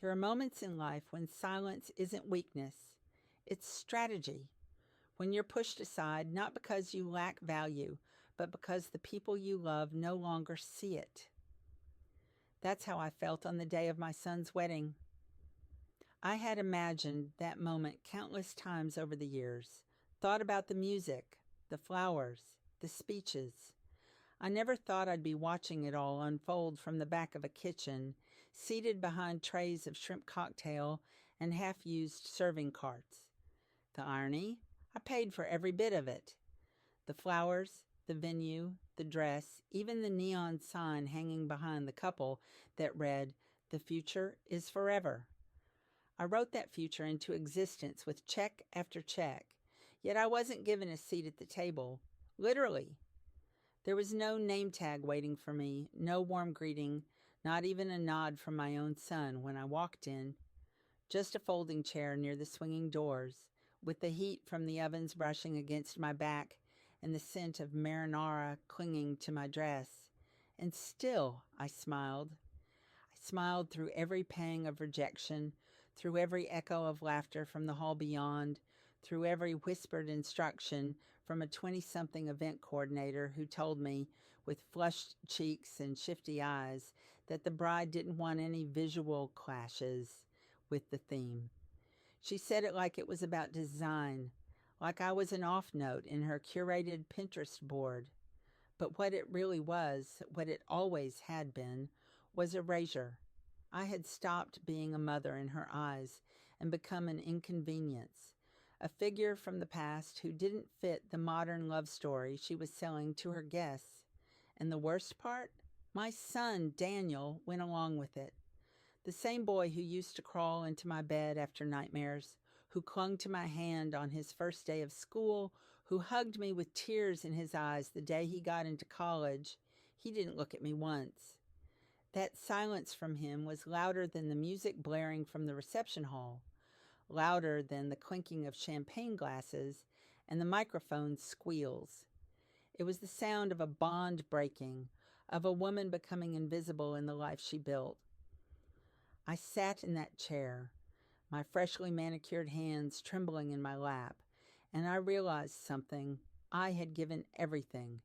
There are moments in life when silence isn't weakness, it's strategy. When you're pushed aside, not because you lack value, but because the people you love no longer see it. That's how I felt on the day of my son's wedding. I had imagined that moment countless times over the years, thought about the music, the flowers, the speeches. I never thought I'd be watching it all unfold from the back of a kitchen, seated behind trays of shrimp cocktail and half-used serving carts. The irony? I paid for every bit of it. The flowers, the venue, the dress, even the neon sign hanging behind the couple that read, "The future is forever." I wrote that future into existence with check after check, yet I wasn't given a seat at the table. Literally. There was no name tag waiting for me, no warm greeting, not even a nod from my own son when I walked in. Just a folding chair near the swinging doors, with the heat from the ovens brushing against my back and the scent of marinara clinging to my dress. And still I smiled. I smiled through every pang of rejection, through every echo of laughter from the hall beyond, through every whispered instruction from a 20-something event coordinator who told me, with flushed cheeks and shifty eyes, that the bride didn't want any visual clashes with the theme. She said it like it was about design, like I was an off note in her curated Pinterest board. But what it really was, what it always had been, was erasure. I had stopped being a mother in her eyes and become an inconvenience, a figure from the past who didn't fit the modern love story she was selling to her guests. And the worst part? My son, Daniel, went along with it. The same boy who used to crawl into my bed after nightmares, who clung to my hand on his first day of school, who hugged me with tears in his eyes the day he got into college, he didn't look at me once. That silence from him was louder than the music blaring from the reception hall, louder than the clinking of champagne glasses and the microphone's squeals. It was the sound of a bond breaking, of a woman becoming invisible in the life she built. I sat in that chair, my freshly manicured hands trembling in my lap, and I realized something. I had given everything,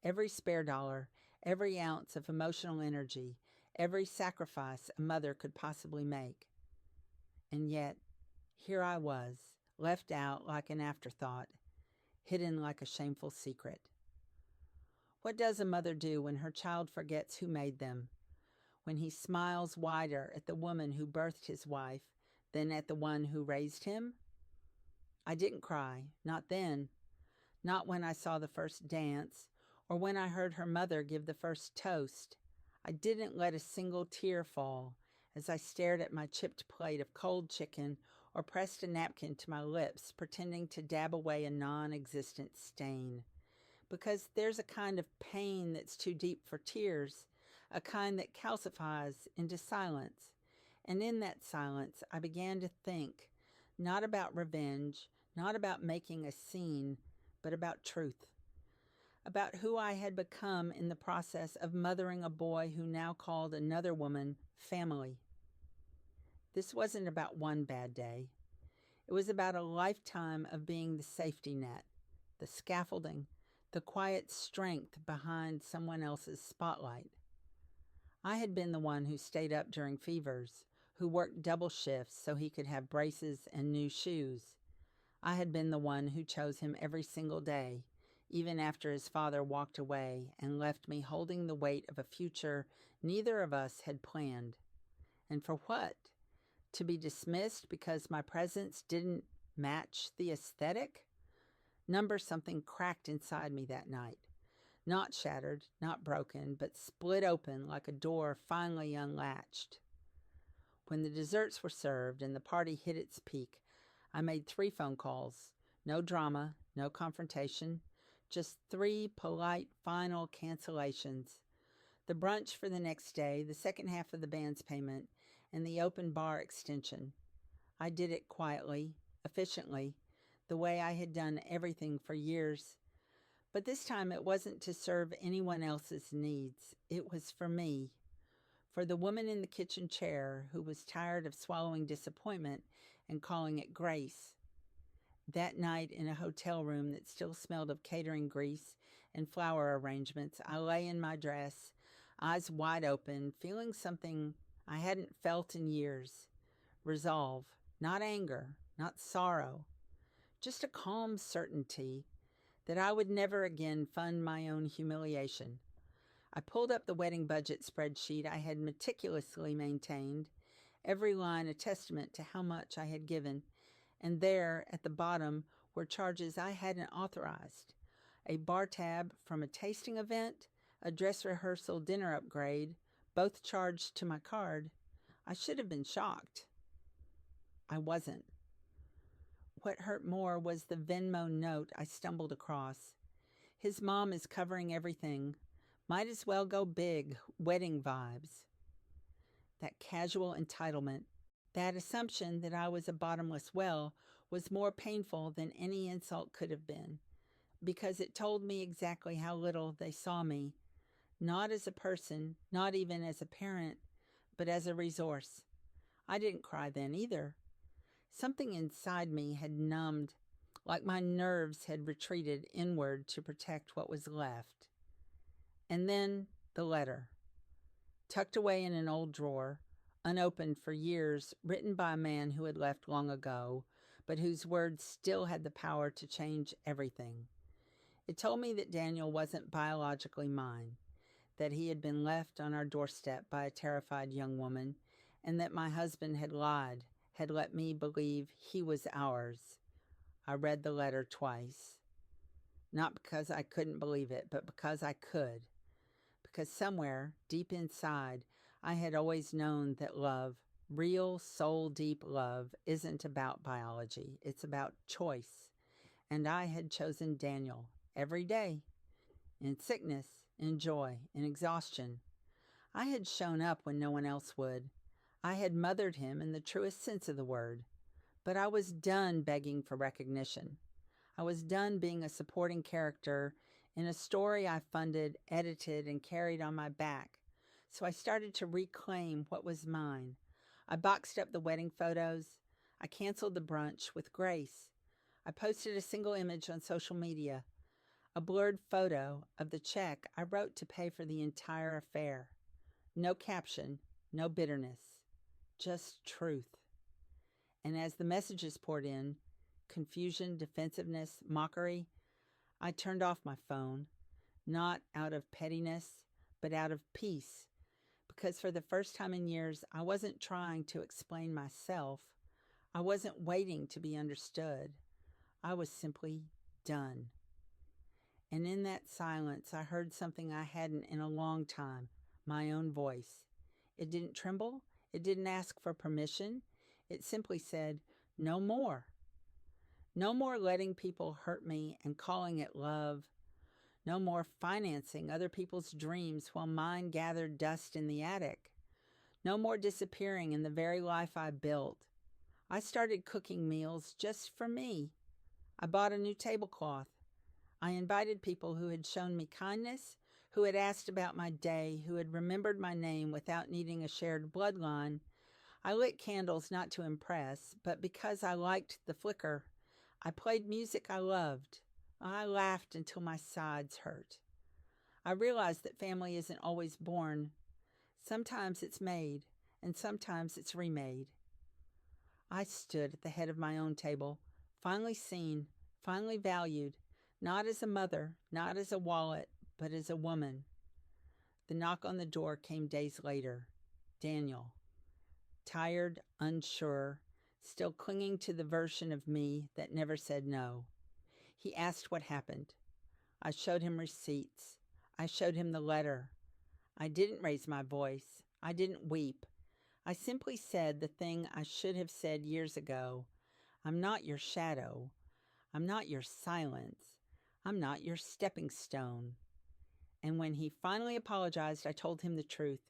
every spare dollar, every ounce of emotional energy, every sacrifice a mother could possibly make. And yet, here I was, left out like an afterthought, hidden like a shameful secret. What does a mother do when her child forgets who made them? When he smiles wider at the woman who birthed his wife than at the one who raised him? I didn't cry, not then, not when I saw the first dance, or when I heard her mother give the first toast. I didn't let a single tear fall as I stared at my chipped plate of cold chicken or pressed a napkin to my lips, pretending to dab away a non-existent stain. Because there's a kind of pain that's too deep for tears, a kind that calcifies into silence. And in that silence, I began to think, not about revenge, not about making a scene, but about truth. About who I had become in the process of mothering a boy who now called another woman family. This wasn't about one bad day. It was about a lifetime of being the safety net, the scaffolding, the quiet strength behind someone else's spotlight. I had been the one who stayed up during fevers, who worked double shifts so he could have braces and new shoes. I had been the one who chose him every single day, even after his father walked away and left me holding the weight of a future neither of us had planned. And for what? To be dismissed because my presence didn't match the aesthetic? Something cracked inside me that night. Not shattered, not broken, but split open like a door finally unlatched. When the desserts were served and the party hit its peak, I made 3 phone calls. No drama, no confrontation, just 3 polite final cancellations. The brunch for the next day, the second half of the band's payment, and the open bar extension. I did it quietly, efficiently, the way I had done everything for years. But this time it wasn't to serve anyone else's needs. It was for me. for the woman in the kitchen chair who was tired of swallowing disappointment and calling it grace. That night, in a hotel room that still smelled of catering grease and flower arrangements, I lay in my dress, eyes wide open, feeling something I hadn't felt in years. Resolve, not anger, not sorrow, just a calm certainty that I would never again fund my own humiliation. I pulled up the wedding budget spreadsheet I had meticulously maintained, every line a testament to how much I had given, and there, at the bottom, were charges I hadn't authorized. A bar tab from a tasting event, a dress rehearsal dinner upgrade, both charged to my card. I should have been shocked. I wasn't. What hurt more was the Venmo note I stumbled across. His mom is covering everything. Might as well go big, wedding vibes. That casual entitlement, that assumption that I was a bottomless well, was more painful than any insult could have been, because it told me exactly how little they saw me, not as a person, not even as a parent, but as a resource. I didn't cry then either. Something inside me had numbed, like my nerves had retreated inward to protect what was left. And then the letter, tucked away in an old drawer, unopened for years, written by a man who had left long ago, but whose words still had the power to change everything. It told me that Daniel wasn't biologically mine, that he had been left on our doorstep by a terrified young woman, and that my husband had lied, had let me believe he was ours. I read the letter twice. Not because I couldn't believe it, but because I could. Because somewhere, deep inside, I had always known that love, real soul-deep love, isn't about biology. It's about choice. And I had chosen Daniel every day, in sickness, in joy, in exhaustion. I had shown up when no one else would. I had mothered him in the truest sense of the word. But I was done begging for recognition. I was done being a supporting character in a story I funded, edited, and carried on my back. So I started to reclaim what was mine. I boxed up the wedding photos. I canceled the brunch with grace. I posted a single image on social media, a blurred photo of the check I wrote to pay for the entire affair. No caption, no bitterness, just truth. And as the messages poured in, confusion, defensiveness, mockery, I turned off my phone, not out of pettiness, but out of peace, because for the first time in years, I wasn't trying to explain myself. I wasn't waiting to be understood. I was simply done. And in that silence, I heard something I hadn't in a long time, my own voice. It didn't tremble. It didn't ask for permission. It simply said, no more. No more letting people hurt me and calling it love. No more financing other people's dreams while mine gathered dust in the attic. No more disappearing in the very life I built. I started cooking meals just for me. I bought a new tablecloth. I invited people who had shown me kindness, who had asked about my day, who had remembered my name without needing a shared bloodline. I lit candles not to impress, but because I liked the flicker. I played music I loved. I laughed until my sides hurt. I realized that family isn't always born. Sometimes it's made, and sometimes it's remade. I stood at the head of my own table, finally seen, finally valued, not as a mother, not as a wallet, but as a woman. The knock on the door came days later. Daniel. Tired, unsure, still clinging to the version of me that never said no. He asked what happened. I showed him receipts. I showed him the letter. I didn't raise my voice. I didn't weep. I simply said the thing I should have said years ago. I'm not your shadow. I'm not your silence. I'm not your stepping stone. And when he finally apologized, I told him the truth.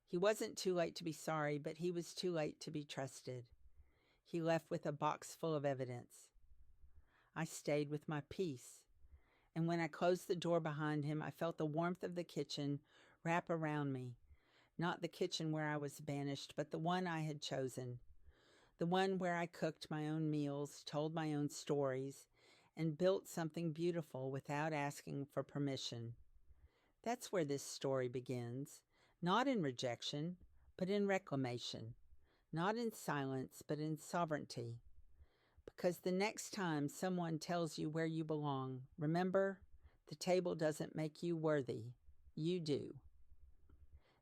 He wasn't too late to be sorry, but he was too late to be trusted. He left with a box full of evidence. I stayed with my peace. And when I closed the door behind him, I felt the warmth of the kitchen wrap around me. not the kitchen where I was banished, but the one I had chosen, the one where I cooked my own meals, told my own stories, and built something beautiful without asking for permission. That's where this story begins, not in rejection, but in reclamation, not in silence, but in sovereignty. Because the next time someone tells you where you belong, remember, the table doesn't make you worthy. You do.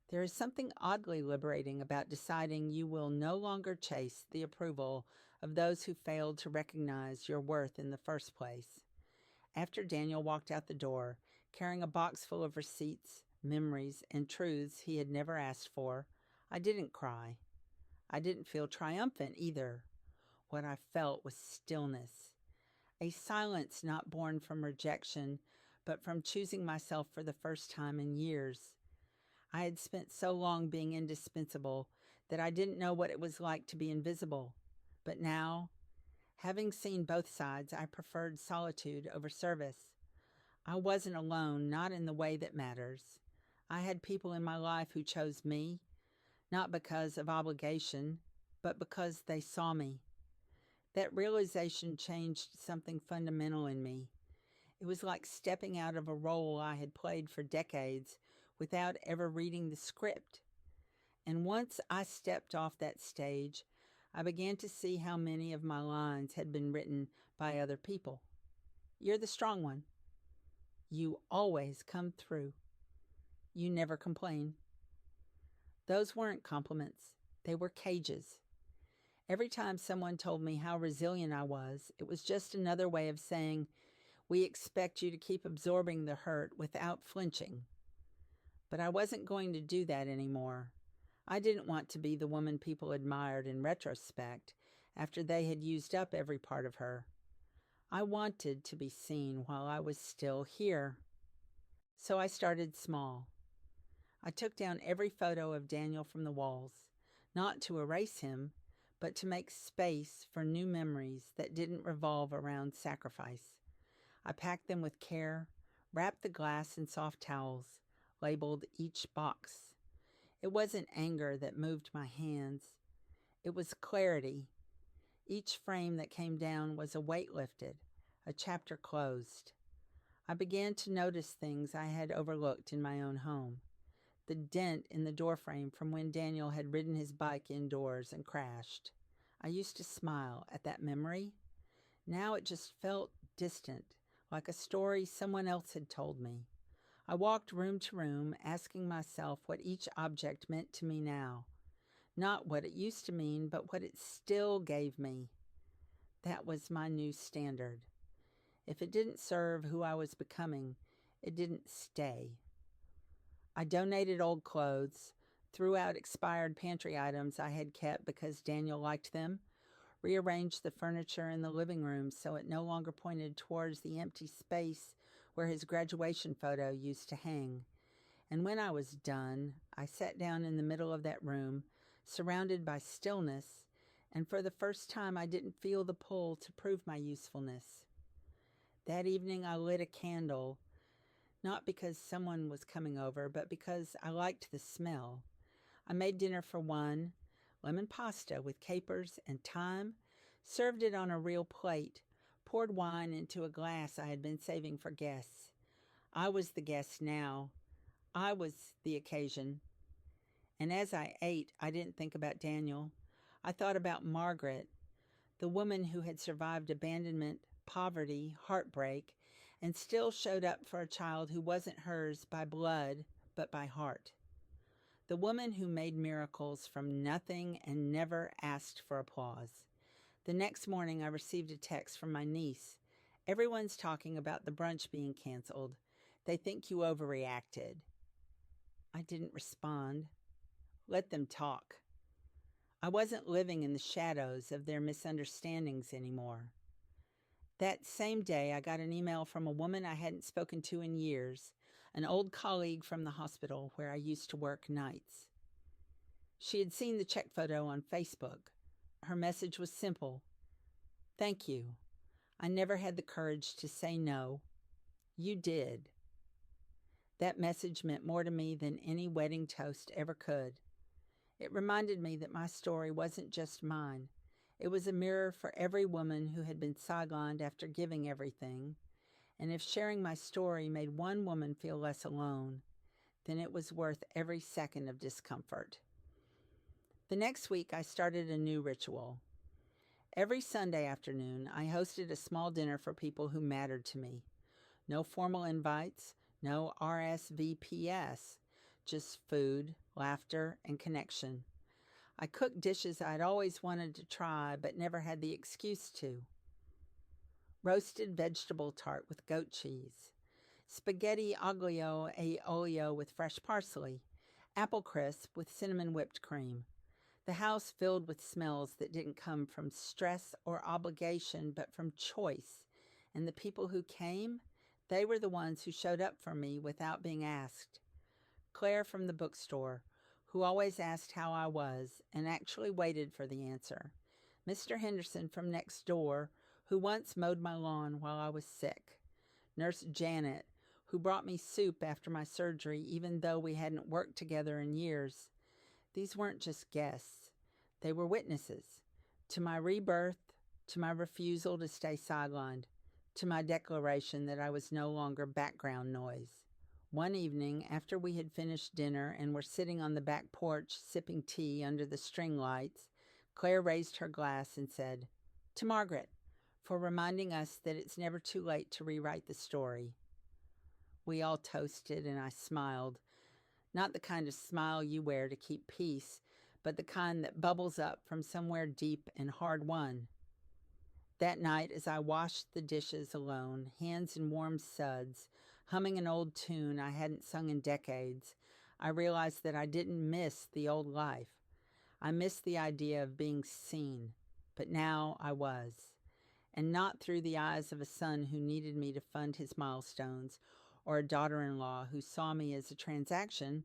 There is something oddly liberating about deciding you will no longer chase the approval of those who failed to recognize your worth in the first place. After Daniel walked out the door, carrying a box full of receipts, memories, and truths he had never asked for, I didn't cry. I didn't feel triumphant either. What I felt was stillness, a silence not born from rejection, but from choosing myself for the first time in years. I had spent so long being indispensable that I didn't know what it was like to be invisible. But now, having seen both sides, I preferred solitude over service. I wasn't alone, not in the way that matters. I had people in my life who chose me, not because of obligation, but because they saw me. That realization changed something fundamental in me. It was like stepping out of a role I had played for decades without ever reading the script. And once I stepped off that stage, I began to see how many of my lines had been written by other people. You're the strong one. You always come through. You never complain. Those weren't compliments. They were cages. Every time someone told me how resilient I was, it was just another way of saying, we expect you to keep absorbing the hurt without flinching. But I wasn't going to do that anymore. I didn't want to be the woman people admired in retrospect after they had used up every part of her. I wanted to be seen while I was still here. So I started small. I took down every photo of Daniel from the walls, not to erase him, but to make space for new memories that didn't revolve around sacrifice. I packed them with care, wrapped the glass in soft towels, labeled each box. It wasn't anger that moved my hands. It was clarity. Each frame that came down was a weight lifted, a chapter closed. I began to notice things I had overlooked in my own home. The dent in the doorframe from when Daniel had ridden his bike indoors and crashed. I used to smile at that memory. Now it just felt distant, like a story someone else had told me. I walked room to room, asking myself what each object meant to me now. Not what it used to mean, but what it still gave me. That was my new standard. If it didn't serve who I was becoming, it didn't stay. I donated old clothes, threw out expired pantry items I had kept because Daniel liked them, rearranged the furniture in the living room so it no longer pointed towards the empty space where his graduation photo used to hang. And when I was done, I sat down in the middle of that room, surrounded by stillness, and for the first time I didn't feel the pull to prove my usefulness. That evening I lit a candle, not because someone was coming over, but because I liked the smell. I made dinner for one, lemon pasta with capers and thyme, served it on a real plate, poured wine into a glass I had been saving for guests. I was the guest now. I was the occasion. And as I ate, I didn't think about Daniel. I thought about Margaret, the woman who had survived abandonment, poverty, heartbreak, and still showed up for a child who wasn't hers by blood, but by heart. The woman who made miracles from nothing and never asked for applause. The next morning, I received a text from my niece. Everyone's talking about the brunch being canceled. They think you overreacted. I didn't respond. Let them talk. I wasn't living in the shadows of their misunderstandings anymore. That same day, I got an email from a woman I hadn't spoken to in years, an old colleague from the hospital where I used to work nights. She had seen the check photo on Facebook. Her message was simple. Thank you. I never had the courage to say no. You did. That message meant more to me than any wedding toast ever could. It reminded me that my story wasn't just mine. It was a mirror for every woman who had been sidelined after giving everything, and if sharing my story made one woman feel less alone, then it was worth every second of discomfort. The next week, I started a new ritual. Every Sunday afternoon, I hosted a small dinner for people who mattered to me. No formal invites, no RSVPs, just food, laughter, and connection. I cooked dishes I'd always wanted to try but never had the excuse to. Roasted vegetable tart with goat cheese, spaghetti aglio e olio with fresh parsley, apple crisp with cinnamon whipped cream. The house filled with smells that didn't come from stress or obligation but from choice. And the people who came, they were the ones who showed up for me without being asked. Claire from the bookstore, who always asked how I was and actually waited for the answer. Mr. Henderson from next door, who once mowed my lawn while I was sick. Nurse Janet, who brought me soup after my surgery even though we hadn't worked together in years. These weren't just guests. They were witnesses to my rebirth, to my refusal to stay sidelined, to my declaration that I was no longer background noise. One evening, after we had finished dinner and were sitting on the back porch sipping tea under the string lights, Claire raised her glass and said, "To Margaret, for reminding us that it's never too late to rewrite the story." We all toasted and I smiled. Not the kind of smile you wear to keep peace, but the kind that bubbles up from somewhere deep and hard-won. That night, as I washed the dishes alone, hands in warm suds, humming an old tune I hadn't sung in decades, I realized that I didn't miss the old life. I missed the idea of being seen, but now I was. And not through the eyes of a son who needed me to fund his milestones, or a daughter-in-law who saw me as a transaction,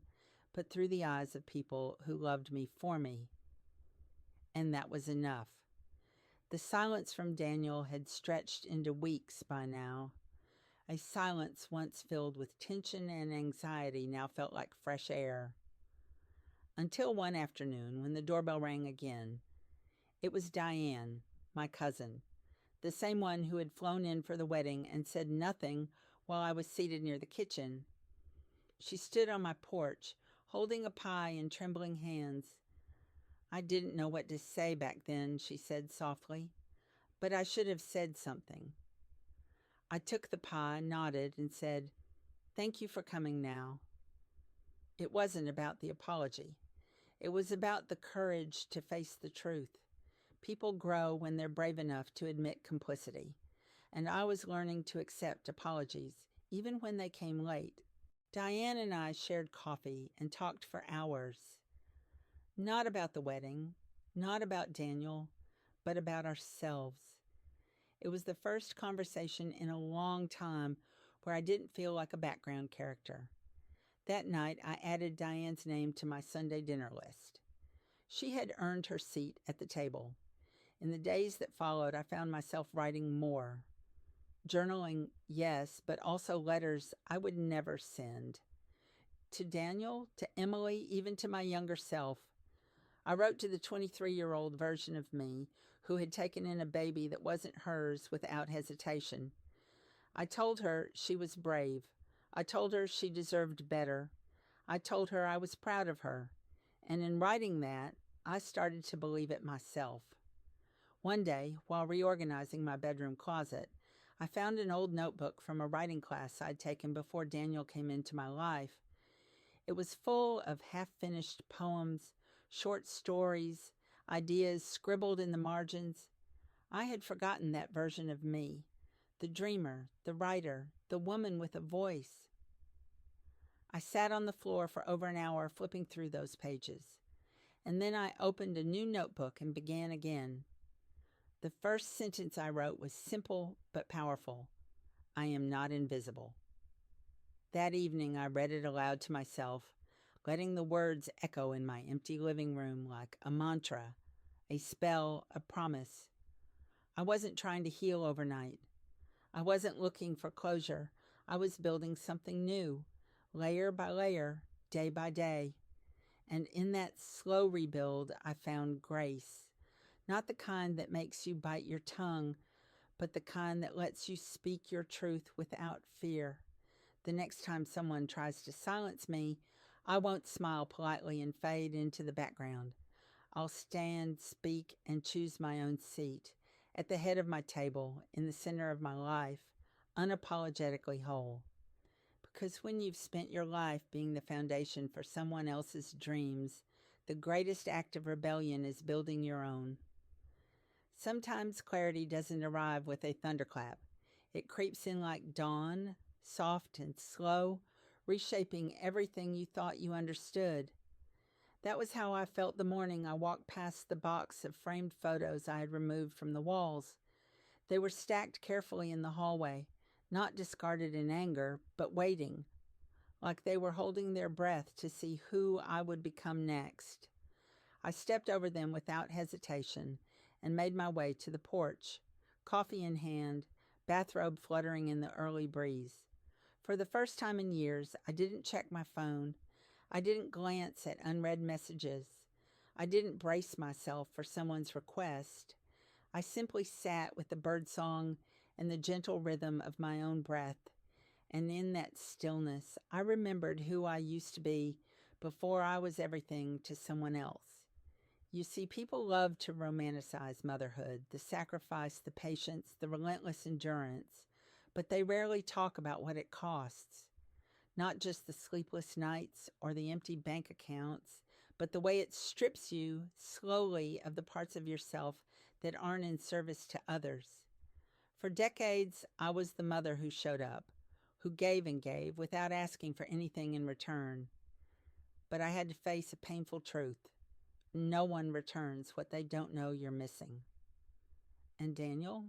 but through the eyes of people who loved me for me. And that was enough. The silence from Daniel had stretched into weeks by now. A silence once filled with tension and anxiety now felt like fresh air. Until one afternoon, when the doorbell rang again. It was Diane, my cousin, the same one who had flown in for the wedding and said nothing while I was seated near the kitchen. She stood on my porch, holding a pie in trembling hands. "I didn't know what to say back then," she said softly, "but I should have said something." I took the pie, nodded, and said, "Thank you for coming now." It wasn't about the apology. It was about the courage to face the truth. People grow when they're brave enough to admit complicity, and I was learning to accept apologies, even when they came late. Diane and I shared coffee and talked for hours. Not about the wedding, not about Daniel, but about ourselves. It was the first conversation in a long time where I didn't feel like a background character. That night, I added Diane's name to my Sunday dinner list. She had earned her seat at the table. In the days that followed, I found myself writing more. Journaling, yes, but also letters I would never send. To Daniel, to Emily, even to my younger self. I wrote to the 23-year-old version of me who had taken in a baby that wasn't hers without hesitation. I told her she was brave. I told her she deserved better. I told her I was proud of her. And in writing that, I started to believe it myself. One day, while reorganizing my bedroom closet, I found an old notebook from a writing class I'd taken before Daniel came into my life. It was full of half-finished poems, short stories, ideas scribbled in the margins. I had forgotten that version of me, the dreamer, the writer, the woman with a voice. I sat on the floor for over an hour flipping through those pages, and then I opened a new notebook and began again. The first sentence I wrote was simple but powerful. I am not invisible. That evening I read it aloud to myself, letting the words echo in my empty living room like a mantra, a spell, a promise. I wasn't trying to heal overnight. I wasn't looking for closure. I was building something new, layer by layer, day by day. And in that slow rebuild, I found grace. Not the kind that makes you bite your tongue, but the kind that lets you speak your truth without fear. The next time someone tries to silence me, I won't smile politely and fade into the background. I'll stand, speak, and choose my own seat, at the head of my table, in the center of my life, unapologetically whole. Because when you've spent your life being the foundation for someone else's dreams, the greatest act of rebellion is building your own. Sometimes clarity doesn't arrive with a thunderclap. It creeps in like dawn, soft and slow, reshaping everything you thought you understood. That was how I felt the morning I walked past the box of framed photos I had removed from the walls. They were stacked carefully in the hallway, not discarded in anger, but waiting, like they were holding their breath to see who I would become next. I stepped over them without hesitation and made my way to the porch, coffee in hand, bathrobe fluttering in the early breeze. For the first time in years, I didn't check my phone. I didn't glance at unread messages. I didn't brace myself for someone's request. I simply sat with the birdsong and the gentle rhythm of my own breath. And in that stillness, I remembered who I used to be before I was everything to someone else. You see, people love to romanticize motherhood, the sacrifice, the patience, the relentless endurance, but they rarely talk about what it costs. Not just the sleepless nights or the empty bank accounts, but the way it strips you slowly of the parts of yourself that aren't in service to others. For decades, I was the mother who showed up, who gave and gave without asking for anything in return. But I had to face a painful truth. No one returns what they don't know you're missing. And Daniel,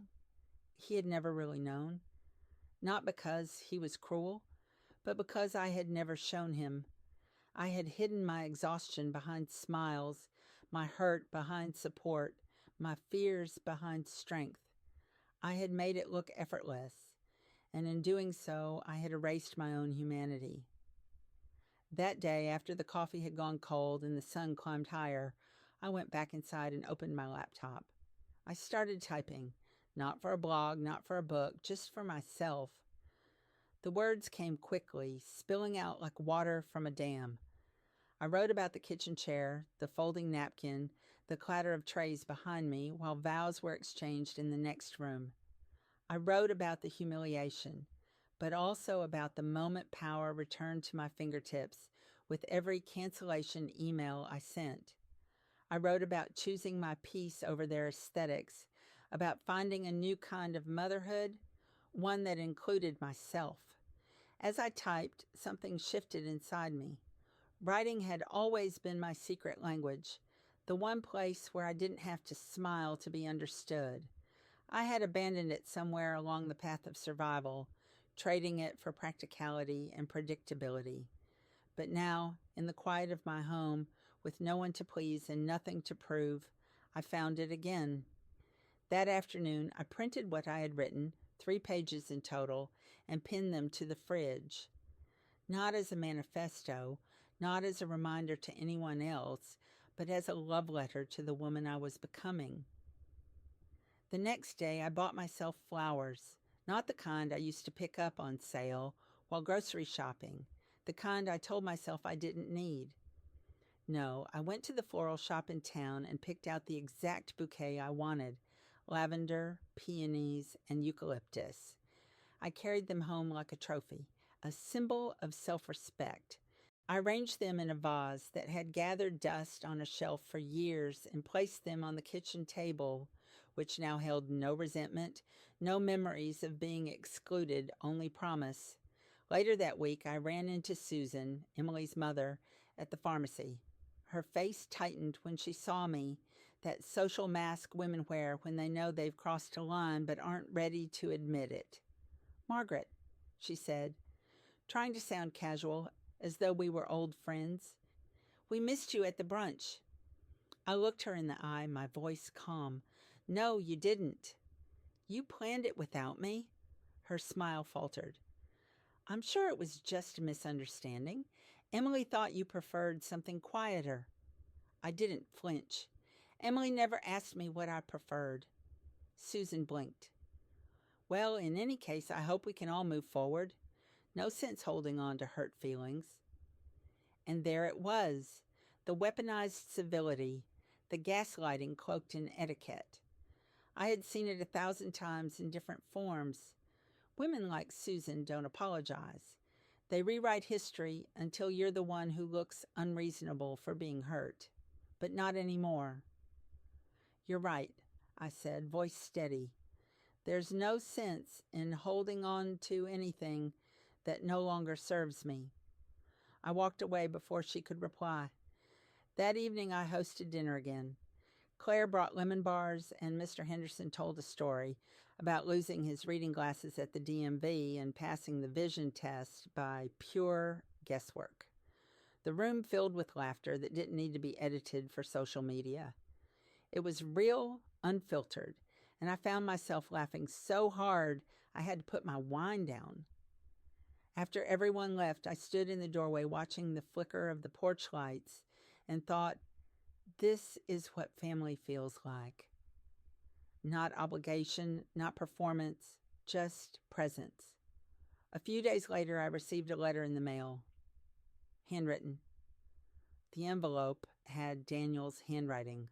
he had never really known. Not because he was cruel, but because I had never shown him. I had hidden my exhaustion behind smiles, my hurt behind support, my fears behind strength. I had made it look effortless, and in doing so, I had erased my own humanity. That day, after the coffee had gone cold and the sun climbed higher, I went back inside and opened my laptop. I started typing, not for a blog, not for a book, just for myself. The words came quickly, spilling out like water from a dam. I wrote about the kitchen chair, the folding napkin, the clatter of trays behind me, while vows were exchanged in the next room. I wrote about the humiliation, but also about the moment power returned to my fingertips with every cancellation email I sent. I wrote about choosing my peace over their aesthetics, about finding a new kind of motherhood, one that included myself. As I typed, something shifted inside me. Writing had always been my secret language, the one place where I didn't have to smile to be understood. I had abandoned it somewhere along the path of survival, trading it for practicality and predictability. But now, in the quiet of my home, with no one to please and nothing to prove, I found it again. That afternoon, I printed what I had written, 3 pages in total, and pinned them to the fridge. Not as a manifesto, not as a reminder to anyone else, but as a love letter to the woman I was becoming. The next day, I bought myself flowers, not the kind I used to pick up on sale while grocery shopping, the kind I told myself I didn't need. No, I went to the floral shop in town and picked out the exact bouquet I wanted, lavender, peonies, and eucalyptus. I carried them home like a trophy, a symbol of self-respect. I arranged them in a vase that had gathered dust on a shelf for years and placed them on the kitchen table, which now held no resentment, no memories of being excluded, only promise. Later that week, I ran into Susan, Emily's mother, at the pharmacy. Her face tightened when she saw me, that social mask women wear when they know they've crossed a line but aren't ready to admit it. "Margaret," she said, trying to sound casual, as though we were old friends. "We missed you at the brunch." I looked her in the eye, my voice calm. "No, you didn't." "You planned it without me?" Her smile faltered. I'm sure it was just a misunderstanding. Emily thought you preferred something quieter. I didn't flinch. Emily never asked me what I preferred. Susan blinked. Well, in any case, I hope we can all move forward. No sense holding on to hurt feelings. And there it was, the weaponized civility, the gaslighting cloaked in etiquette. I had seen it 1,000 times in different forms. Women like Susan don't apologize. They rewrite history until you're the one who looks unreasonable for being hurt. But not anymore. You're right, I said, voice steady. There's no sense in holding on to anything that no longer serves me. I walked away before she could reply. That evening I hosted dinner again. Claire brought lemon bars, and Mr. Henderson told a story about losing his reading glasses at the DMV and passing the vision test by pure guesswork. The room filled with laughter that didn't need to be edited for social media. It was real, unfiltered, and I found myself laughing so hard I had to put my wine down. After everyone left, I stood in the doorway watching the flicker of the porch lights and thought, this is what family feels like. Not obligation, not performance, just presence. A few days later, I received a letter in the mail. Handwritten. The envelope had Daniel's handwriting.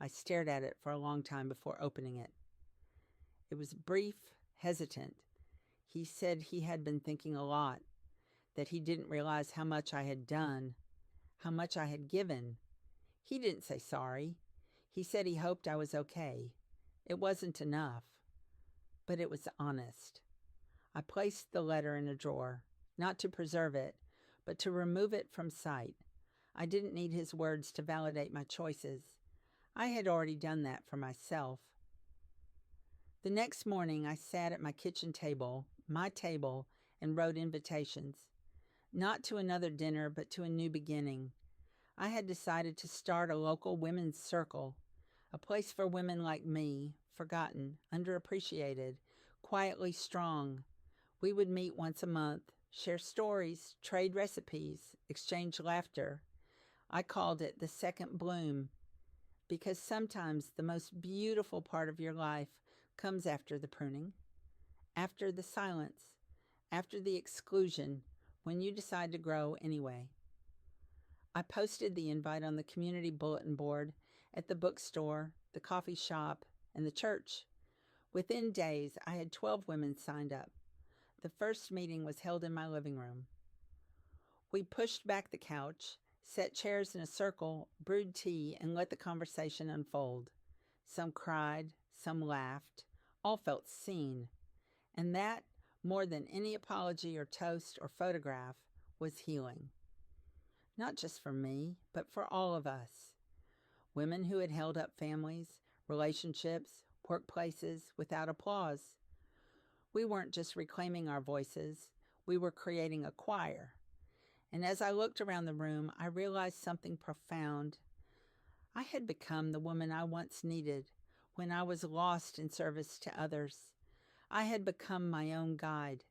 I stared at it for a long time before opening it. It was brief, hesitant. He said he had been thinking a lot, that he didn't realize how much I had done, how much I had given. He didn't say sorry. He said he hoped I was okay. It wasn't enough, but it was honest. I placed the letter in a drawer, not to preserve it, but to remove it from sight. I didn't need his words to validate my choices. I had already done that for myself. The next morning, I sat at my kitchen table, my table, and wrote invitations. Not to another dinner, but to a new beginning. I had decided to start a local women's circle, a place for women like me, forgotten, underappreciated, quietly strong. We would meet once a month, share stories, trade recipes, exchange laughter. I called it the second bloom, because sometimes the most beautiful part of your life comes after the pruning, after the silence, after the exclusion, when you decide to grow anyway. I posted the invite on the community bulletin board, at the bookstore, the coffee shop, and the church. Within days, I had 12 women signed up. The first meeting was held in my living room. We pushed back the couch, set chairs in a circle, brewed tea, and let the conversation unfold. Some cried, some laughed, all felt seen. And that, more than any apology or toast or photograph, was healing. Not just for me, but for all of us. Women who had held up families, relationships, workplaces without applause. We weren't just reclaiming our voices, we were creating a choir. And as I looked around the room, I realized something profound. I had become the woman I once needed when I was lost in service to others. I had become my own guide.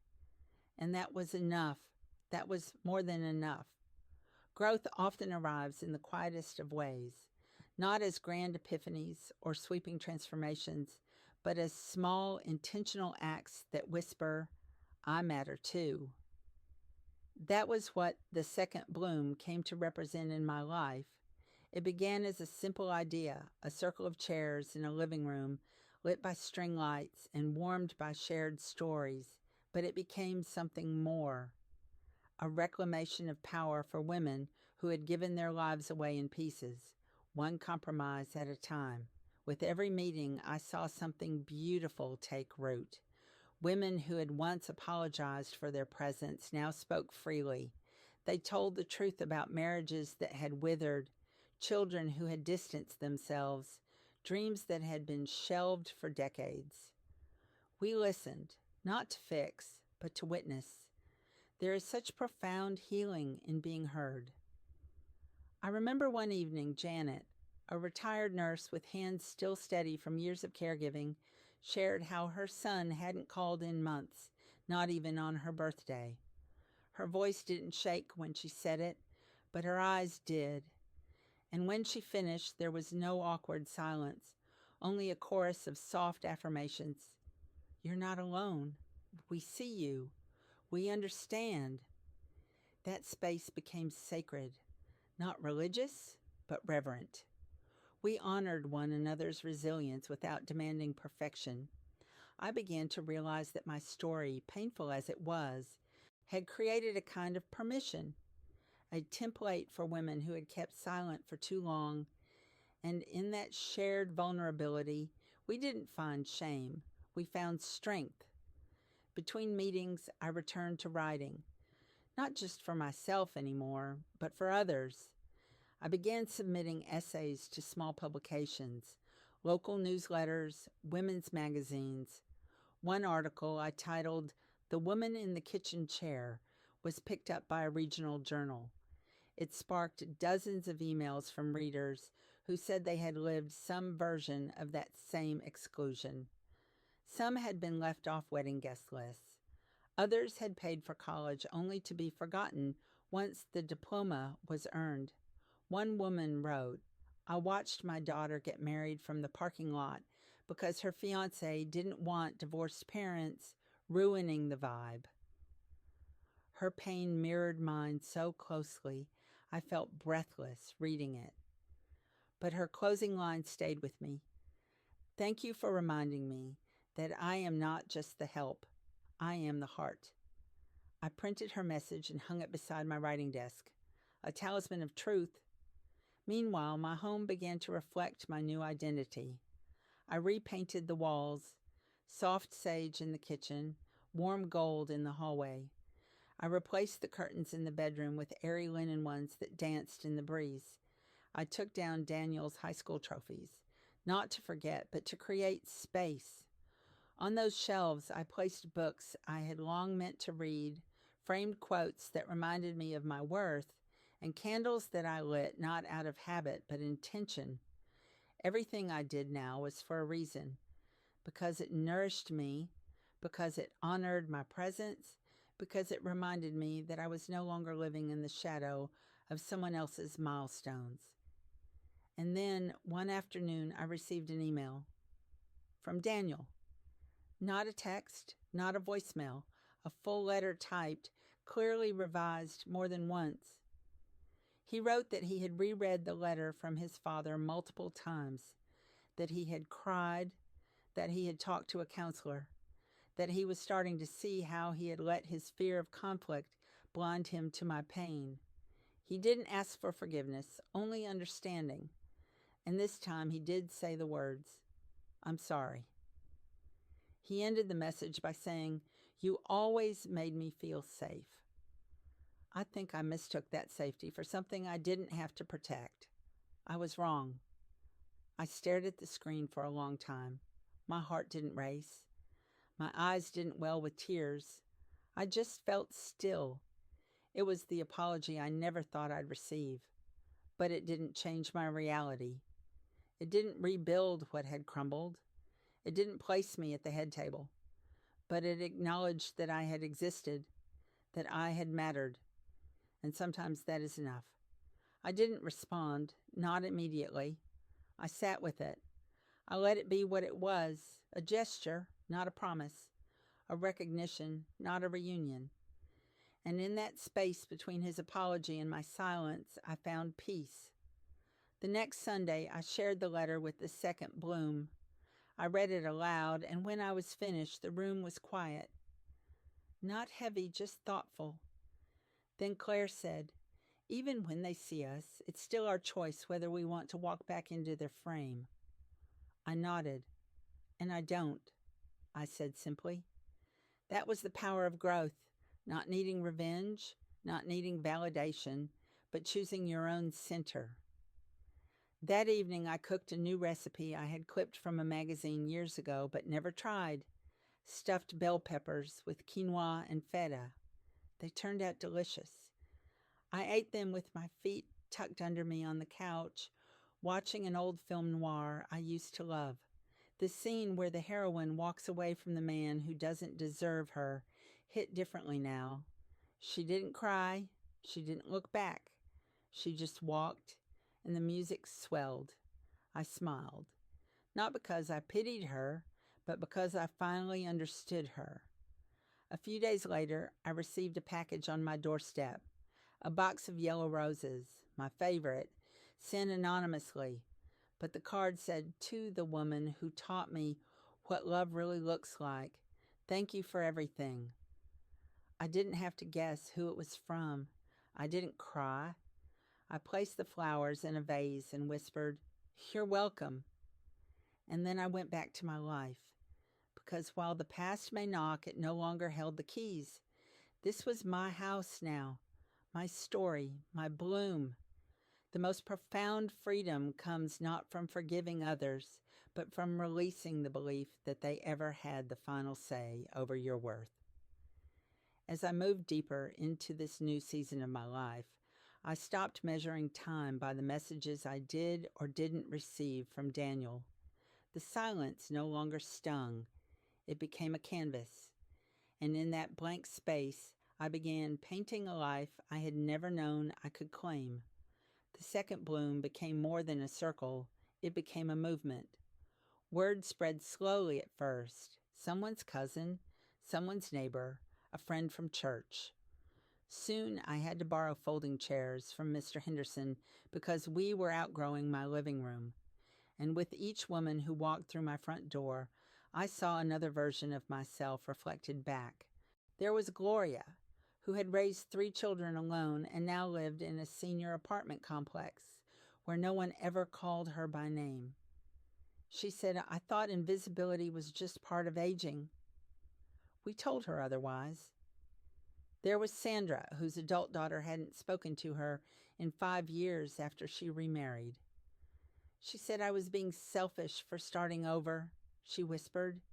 And that was enough. That was more than enough. Growth often arrives in the quietest of ways, not as grand epiphanies or sweeping transformations, but as small, intentional acts that whisper, I matter too. That was what the second bloom came to represent in my life. It began as a simple idea, a circle of chairs in a living room, lit by string lights and warmed by shared stories, but it became something more. A reclamation of power for women who had given their lives away in pieces, one compromise at a time. With every meeting, I saw something beautiful take root. Women who had once apologized for their presence now spoke freely. They told the truth about marriages that had withered, children who had distanced themselves, dreams that had been shelved for decades. We listened, not to fix, but to witness. There is such profound healing in being heard. I remember one evening, Janet, a retired nurse with hands still steady from years of caregiving, shared how her son hadn't called in months, not even on her birthday. Her voice didn't shake when she said it, but her eyes did. And when she finished, there was no awkward silence, only a chorus of soft affirmations. You're not alone. We see you. We understand. That space became sacred, not religious, but reverent. We honored one another's resilience without demanding perfection. I began to realize that my story, painful as it was, had created a kind of permission, a template for women who had kept silent for too long. And in that shared vulnerability, we didn't find shame. We found strength. Between meetings, I returned to writing, not just for myself anymore, but for others. I began submitting essays to small publications, local newsletters, women's magazines. One article I titled "The Woman in the Kitchen Chair" was picked up by a regional journal. It sparked dozens of emails from readers who said they had lived some version of that same exclusion. Some had been left off wedding guest lists. Others had paid for college only to be forgotten once the diploma was earned. One woman wrote, "I watched my daughter get married from the parking lot because her fiancé didn't want divorced parents ruining the vibe." Her pain mirrored mine so closely, I felt breathless reading it. But her closing line stayed with me. "Thank you for reminding me that I am not just the help, I am the heart." I printed her message and hung it beside my writing desk, a talisman of truth. Meanwhile, my home began to reflect my new identity. I repainted the walls, soft sage in the kitchen, warm gold in the hallway. I replaced the curtains in the bedroom with airy linen ones that danced in the breeze. I took down Daniel's high school trophies, not to forget, but to create space. On those shelves, I placed books I had long meant to read, framed quotes that reminded me of my worth, and candles that I lit not out of habit but intention. Everything I did now was for a reason, because it nourished me, because it honored my presence, because it reminded me that I was no longer living in the shadow of someone else's milestones. And then, one afternoon, I received an email from Daniel. Not a text, not a voicemail, a full letter typed, clearly revised more than once. He wrote that he had reread the letter from his father multiple times, that he had cried, that he had talked to a counselor, that he was starting to see how he had let his fear of conflict blind him to my pain. He didn't ask for forgiveness, only understanding. And this time he did say the words, "I'm sorry." He ended the message by saying, "You always made me feel safe." I think I mistook that safety for something I didn't have to protect. I was wrong. I stared at the screen for a long time. My heart didn't race. My eyes didn't well with tears. I just felt still. It was the apology I never thought I'd receive. But it didn't change my reality. It didn't rebuild what had crumbled. It didn't place me at the head table. But it acknowledged that I had existed, that I had mattered. And sometimes that is enough. I didn't respond, not immediately. I sat with it. I let it be what it was, a gesture, not a promise, a recognition, not a reunion. And in that space between his apology and my silence, I found peace. The next Sunday, I shared the letter with the second Bloom. I read it aloud, and when I was finished, the room was quiet. Not heavy, just thoughtful. Then Claire said, "Even when they see us, it's still our choice whether we want to walk back into their frame." I nodded. "And I don't," I said simply. That was the power of growth, not needing revenge, not needing validation, but choosing your own center. That evening, I cooked a new recipe I had clipped from a magazine years ago but never tried. Stuffed bell peppers with quinoa and feta. They turned out delicious. I ate them with my feet tucked under me on the couch, watching an old film noir I used to love. The scene where the heroine walks away from the man who doesn't deserve her hit differently now. She didn't cry. She didn't look back. She just walked, and the music swelled. I smiled, not because I pitied her, but because I finally understood her. A few days later, I received a package on my doorstep, a box of yellow roses, my favorite, sent anonymously, but the card said, "To the woman who taught me what love really looks like. Thank you for everything." I didn't have to guess who it was from. I didn't cry. I placed the flowers in a vase and whispered, "You're welcome." And then I went back to my life, because while the past may knock, it no longer held the keys. This was my house now, my story, my bloom. The most profound freedom comes not from forgiving others, but from releasing the belief that they ever had the final say over your worth. As I moved deeper into this new season of my life, I stopped measuring time by the messages I did or didn't receive from Daniel. The silence no longer stung. It became a canvas. And in that blank space, I began painting a life I had never known I could claim. The second bloom became more than a circle. It became a movement. Word spread slowly at first. Someone's cousin, someone's neighbor, a friend from church. Soon I had to borrow folding chairs from Mr. Henderson because we were outgrowing my living room. And with each woman who walked through my front door, I saw another version of myself reflected back. There was Gloria, who had raised 3 children alone and now lived in a senior apartment complex where no one ever called her by name. She said, "I thought invisibility was just part of aging." We told her otherwise. There was Sandra, whose adult daughter hadn't spoken to her in 5 years after she remarried. She said I was being selfish for starting over, she whispered.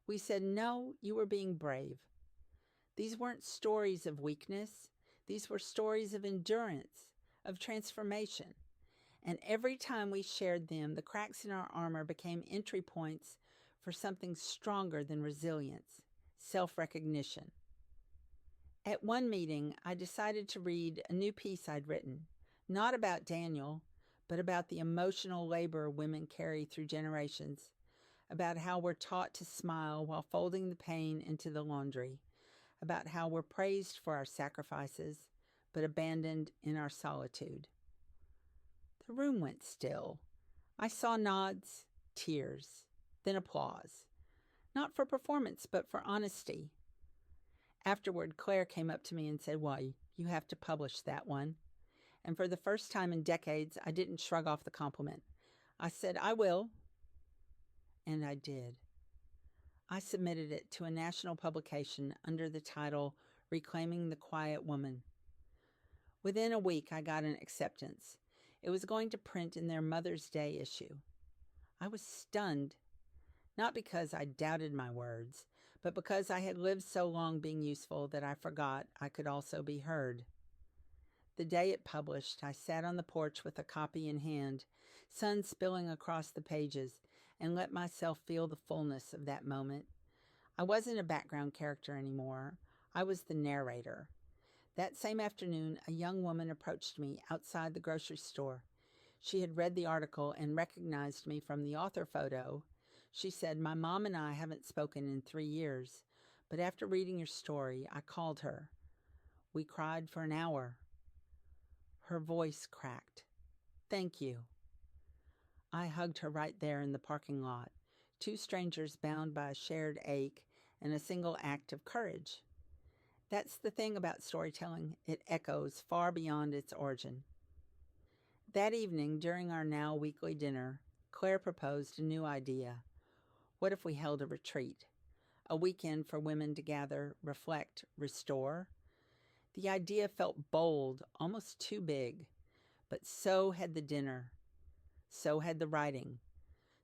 We said, "No, you were being brave." These weren't stories of weakness. These were stories of endurance, of transformation. And every time we shared them, the cracks in our armor became entry points for something stronger than resilience, self-recognition. At one meeting, I decided to read a new piece I'd written, not about Daniel, but about the emotional labor women carry through generations, about how we're taught to smile while folding the pain into the laundry, about how we're praised for our sacrifices, but abandoned in our solitude. The room went still. I saw nods, tears, then applause, not for performance, but for honesty. Afterward, Claire came up to me and said, "Well, you have to publish that one." And for the first time in decades, I didn't shrug off the compliment. I said, "I will." And I did. I submitted it to a national publication under the title Reclaiming the Quiet Woman. Within a week, I got an acceptance. It was going to print in their Mother's Day issue. I was stunned, not because I doubted my words, but because I had lived so long being useful that I forgot I could also be heard. The day it published, I sat on the porch with a copy in hand, sun spilling across the pages, and let myself feel the fullness of that moment. I wasn't a background character anymore. I was the narrator. That same afternoon, a young woman approached me outside the grocery store. She had read the article and recognized me from the author photo. She said, "My mom and I haven't spoken in 3 years, but after reading your story, I called her. We cried for an hour." Her voice cracked. "Thank you." I hugged her right there in the parking lot, 2 strangers bound by a shared ache and a single act of courage. That's the thing about storytelling. It echoes far beyond its origin. That evening, during our now weekly dinner, Claire proposed a new idea. What if we held a retreat? A weekend for women to gather, reflect, restore? The idea felt bold, almost too big. But so had the dinner. So had the writing.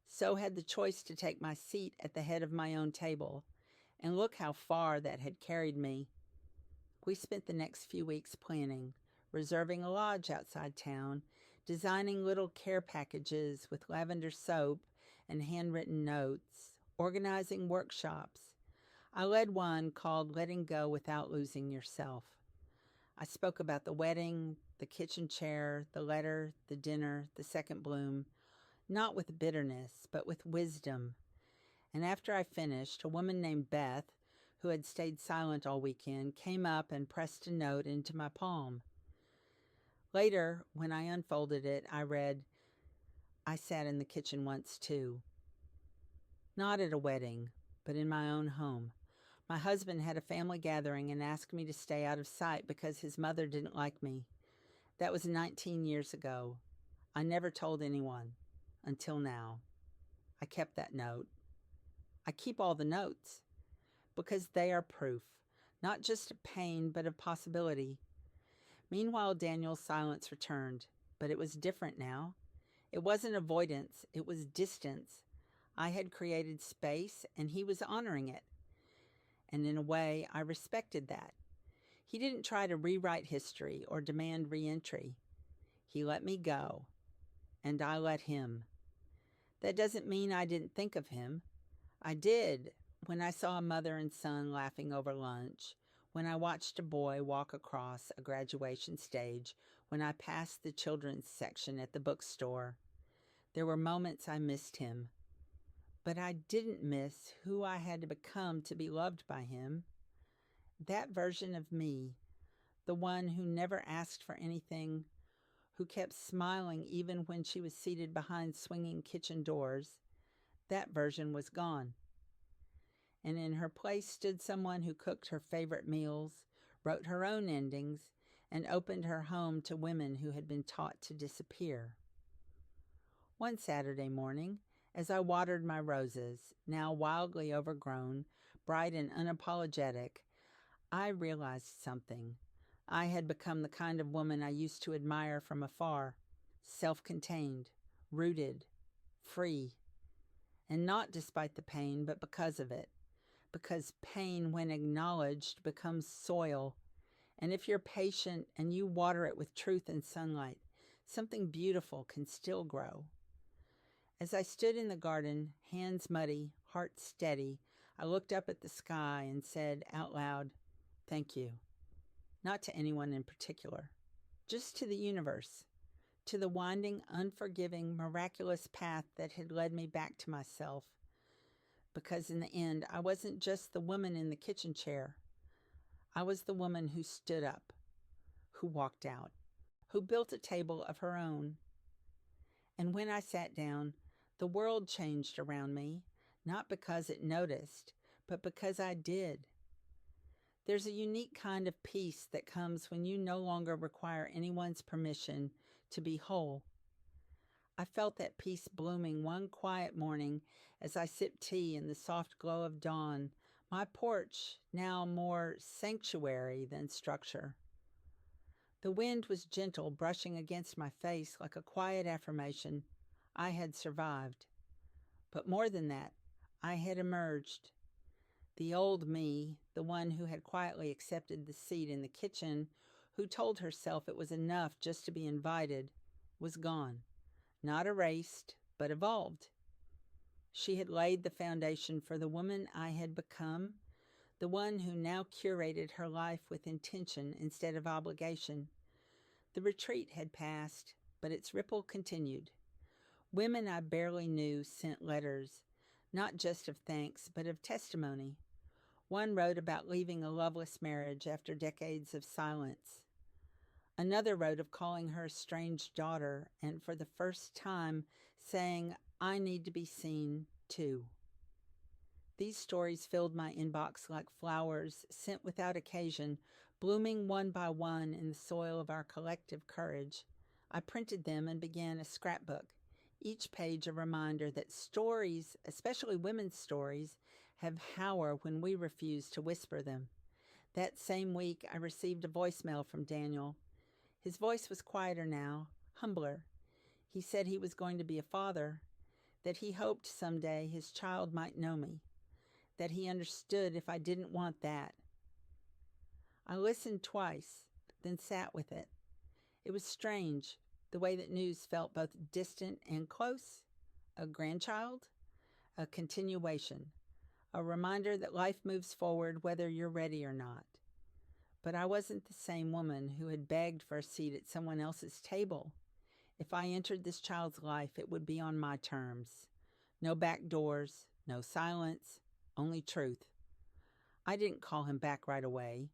So had the choice to take my seat at the head of my own table. And look how far that had carried me. We spent the next few weeks planning, reserving a lodge outside town, designing little care packages with lavender soap and handwritten notes, organizing workshops. I led one called Letting Go Without Losing Yourself. I spoke about the wedding, the kitchen chair, the letter, the dinner, the second bloom, not with bitterness, but with wisdom. And after I finished, a woman named Beth, who had stayed silent all weekend, came up and pressed a note into my palm. Later, when I unfolded it, I read, "I sat in the kitchen once too. Not at a wedding, but in my own home. My husband had a family gathering and asked me to stay out of sight because his mother didn't like me. That was 19 years ago. I never told anyone. Until now. I kept that note. I keep all the notes because they are proof, not just of pain, but of possibility." Meanwhile, Daniel's silence returned, but it was different now. It wasn't avoidance, it was distance. I had created space, and he was honoring it. And in a way, I respected that. He didn't try to rewrite history or demand re-entry. He let me go, and I let him. That doesn't mean I didn't think of him. I did, when I saw a mother and son laughing over lunch, when I watched a boy walk across a graduation stage, when I passed the children's section at the bookstore. There were moments I missed him. But I didn't miss who I had to become to be loved by him. That version of me, the one who never asked for anything, who kept smiling even when she was seated behind swinging kitchen doors, that version was gone. And in her place stood someone who cooked her favorite meals, wrote her own endings, and opened her home to women who had been taught to disappear. One Saturday morning, as I watered my roses, now wildly overgrown, bright and unapologetic, I realized something. I had become the kind of woman I used to admire from afar, self-contained, rooted, free. And not despite the pain, but because of it. Because pain, when acknowledged, becomes soil. And if you're patient and you water it with truth and sunlight, something beautiful can still grow. As I stood in the garden, hands muddy, heart steady, I looked up at the sky and said out loud, "Thank you." Not to anyone in particular, just to the universe, to the winding, unforgiving, miraculous path that had led me back to myself. Because in the end, I wasn't just the woman in the kitchen chair. I was the woman who stood up, who walked out, who built a table of her own. And when I sat down, the world changed around me, not because it noticed, but because I did. There's a unique kind of peace that comes when you no longer require anyone's permission to be whole. I felt that peace blooming one quiet morning as I sipped tea in the soft glow of dawn, my porch now more sanctuary than structure. The wind was gentle, brushing against my face like a quiet affirmation. I had survived. But more than that, I had emerged. The old me, the one who had quietly accepted the seat in the kitchen, who told herself it was enough just to be invited, was gone. Not erased, but evolved. She had laid the foundation for the woman I had become, the one who now curated her life with intention instead of obligation. The retreat had passed, but its ripple continued. Women I barely knew sent letters, not just of thanks, but of testimony. One wrote about leaving a loveless marriage after decades of silence. Another wrote of calling her estranged daughter and for the first time saying, "I need to be seen too." These stories filled my inbox like flowers sent without occasion, blooming one by one in the soil of our collective courage. I printed them and began a scrapbook, each page a reminder that stories, especially women's stories, have power when we refuse to whisper them. That same week, I received a voicemail from Daniel. His voice was quieter now, humbler. He said he was going to be a father, that he hoped someday his child might know me, that he understood if I didn't want that. I listened twice, then sat with it. It was strange, the way that news felt both distant and close. A grandchild, a continuation, a reminder that life moves forward whether you're ready or not. But I wasn't the same woman who had begged for a seat at someone else's table. If I entered this child's life, it would be on my terms. No back doors, no silence, only truth. I didn't call him back right away.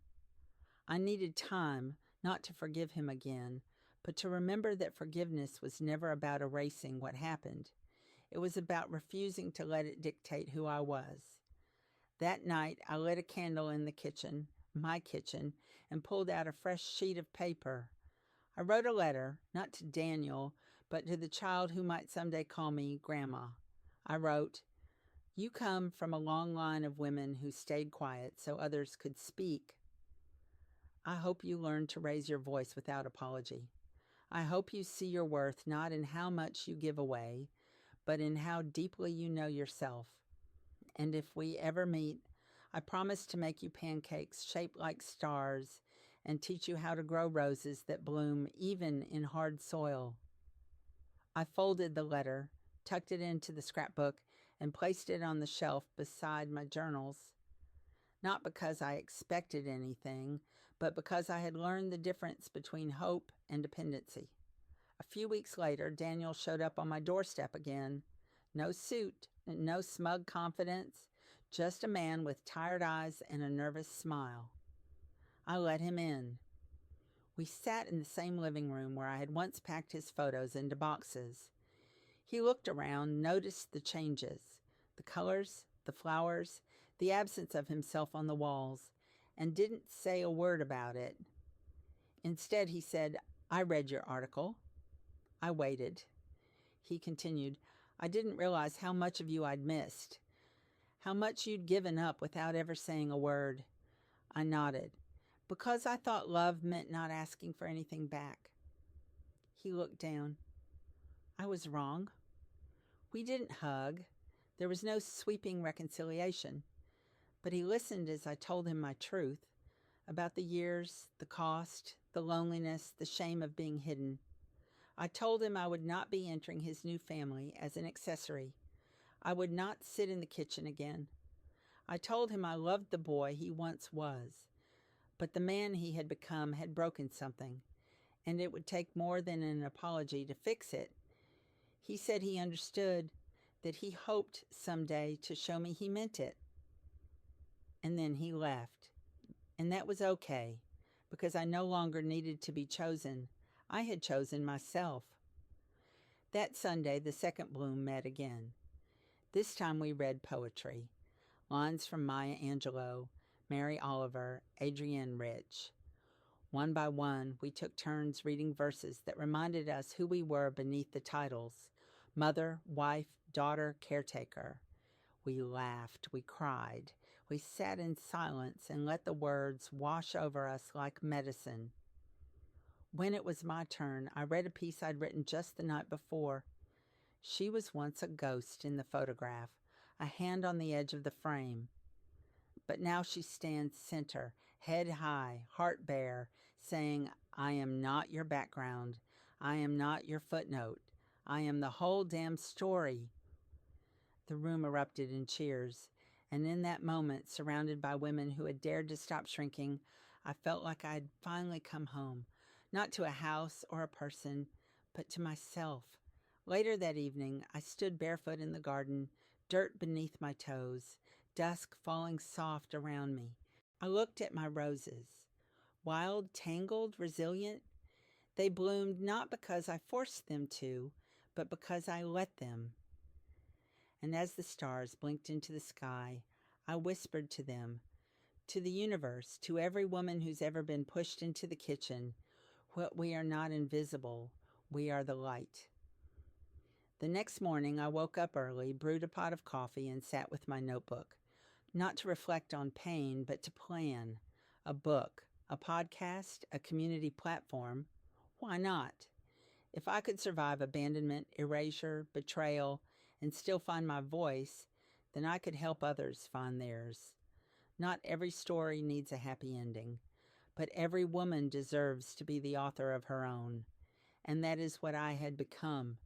I needed time, not to forgive him again, but to remember that forgiveness was never about erasing what happened. It was about refusing to let it dictate who I was. That night, I lit a candle in the kitchen, my kitchen, and pulled out a fresh sheet of paper. I wrote a letter, not to Daniel, but to the child who might someday call me Grandma. I wrote, "You come from a long line of women who stayed quiet so others could speak. I hope you learn to raise your voice without apology. I hope you see your worth not in how much you give away, but in how deeply you know yourself. And if we ever meet, I promise to make you pancakes shaped like stars and teach you how to grow roses that bloom even in hard soil." I folded the letter, tucked it into the scrapbook, and placed it on the shelf beside my journals. Not because I expected anything, but because I had learned the difference between hope and dependency. A few weeks later, Daniel showed up on my doorstep again. No suit, no smug confidence, just a man with tired eyes and a nervous smile. I let him in. We sat in the same living room where I had once packed his photos into boxes. He looked around, noticed the changes, the colors, the flowers, the absence of himself on the walls, and didn't say a word about it. Instead, he said, "I read your article." I waited. He continued, "I didn't realize how much of you I'd missed, how much you'd given up without ever saying a word." I nodded. "Because I thought love meant not asking for anything back." He looked down. I was wrong. We didn't hug. There was no sweeping reconciliation. But he listened as I told him my truth about the years, the cost, the loneliness, the shame of being hidden. I told him I would not be entering his new family as an accessory. I would not sit in the kitchen again. I told him I loved the boy he once was, but the man he had become had broken something, and it would take more than an apology to fix it. He said he understood, that he hoped someday to show me he meant it. And then he left. And that was okay, because I no longer needed to be chosen. I had chosen myself. That Sunday, the second bloom met again. This time we read poetry. Lines from Maya Angelou, Mary Oliver, Adrienne Rich. One by one, we took turns reading verses that reminded us who we were beneath the titles: mother, wife, daughter, caretaker. We laughed, we cried, we sat in silence and let the words wash over us like medicine. When it was my turn, I read a piece I'd written just the night before. She was once a ghost in the photograph, a hand on the edge of the frame. But now she stands center, head high, heart bare, saying, "I am not your background. I am not your footnote. I am the whole damn story." The room erupted in cheers, and in that moment, surrounded by women who had dared to stop shrinking, I felt like I had finally come home, not to a house or a person, but to myself. Later that evening, I stood barefoot in the garden, dirt beneath my toes, dusk falling soft around me. I looked at my roses. Wild, tangled, resilient. They bloomed not because I forced them to, but because I let them. And as the stars blinked into the sky, I whispered to them, to the universe, to every woman who's ever been pushed into the kitchen, what we are not invisible, we are the light. The next morning, I woke up early, brewed a pot of coffee, and sat with my notebook. Not to reflect on pain, but to plan. A book, a podcast, a community platform. Why not? If I could survive abandonment, erasure, betrayal, and still find my voice, then I could help others find theirs. Not every story needs a happy ending, but every woman deserves to be the author of her own. And that is what I had become.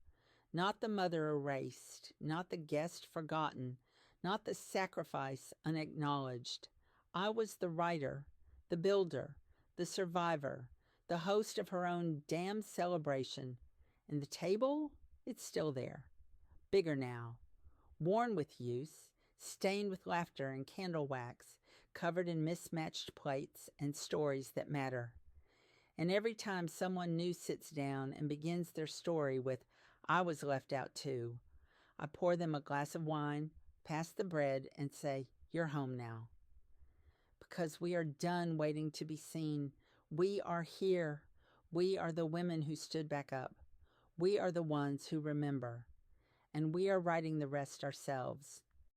Not the mother erased, not the guest forgotten, not the sacrifice unacknowledged. I was the writer, the builder, the survivor, the host of her own damn celebration. And the table? It's still there. Bigger now. Worn with use, stained with laughter and candle wax, covered in mismatched plates and stories that matter. And every time someone new sits down and begins their story with, "I was left out too," I pour them a glass of wine, pass the bread, and say, "You're home now." Because we are done waiting to be seen. We are here. We are the women who stood back up. We are the ones who remember. And we are writing the rest ourselves.